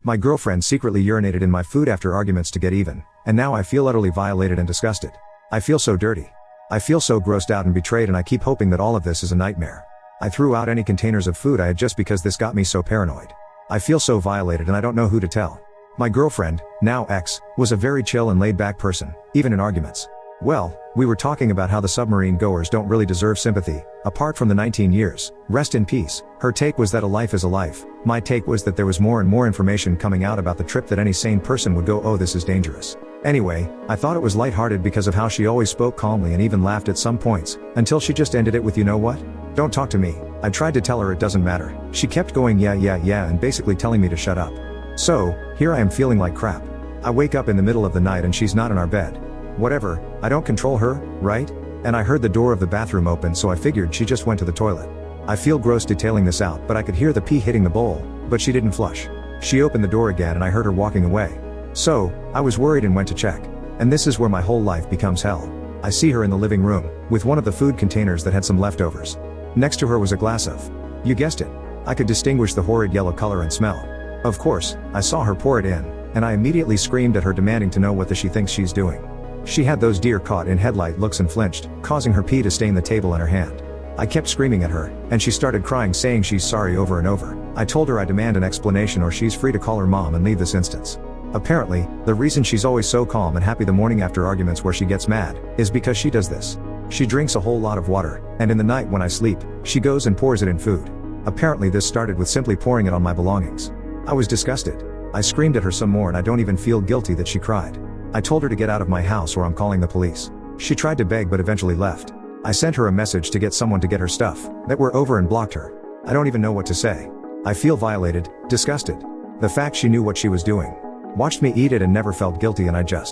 My girlfriend secretly urinated in my food after arguments to get even, and now I feel utterly violated and disgusted. I feel so dirty. I feel so grossed out and betrayed, and I keep hoping that all of this is a nightmare. I threw out any containers of food I had just because this got me so paranoid. I feel so violated and I don't know who to tell. My girlfriend, now ex, was a very chill and laid-back person, even in arguments. Well, we were talking about how the submarine goers don't really deserve sympathy, apart from the 19 years, rest in peace. Her take was that a life is a life. My take was that there was more and more information coming out about the trip that any sane person would go, oh, this is dangerous. Anyway, I thought it was lighthearted because of how she always spoke calmly and even laughed at some points, until she just ended it with, you know what? Don't talk to me. I tried to tell her it doesn't matter. She kept going yeah and basically telling me to shut up. So, here I am feeling like crap. I wake up in the middle of the night and she's not in our bed. Whatever, I don't control her, right? And I heard the door of the bathroom open, so I figured she just went to the toilet. I feel gross detailing this out, but I could hear the pee hitting the bowl, but she didn't flush. She opened the door again and I heard her walking away. So, I was worried and went to check. And this is where my whole life becomes hell. I see her in the living room, with one of the food containers that had some leftovers. Next to her was a glass of, you guessed it. I could distinguish the horrid yellow color and smell. Of course, I saw her pour it in, and I immediately screamed at her, demanding to know what she thinks she's doing. She had those deer caught in headlight looks and flinched, causing her pee to stain the table in her hand. I kept screaming at her, and she started crying, saying she's sorry over and over. I told her I demand an explanation or she's free to call her mom and leave this instance. Apparently, the reason she's always so calm and happy the morning after arguments where she gets mad, is because she does this. She drinks a whole lot of water, and in the night when I sleep, she goes and pours it in food. Apparently this started with simply pouring it on my belongings. I was disgusted. I screamed at her some more and I don't even feel guilty that she cried. I told her to get out of my house or I'm calling the police. She tried to beg but eventually left. I sent her a message to get someone to get her stuff, that were over, and blocked her. I don't even know what to say. I feel violated, disgusted. The fact she knew what she was doing, watched me eat it and never felt guilty, and I just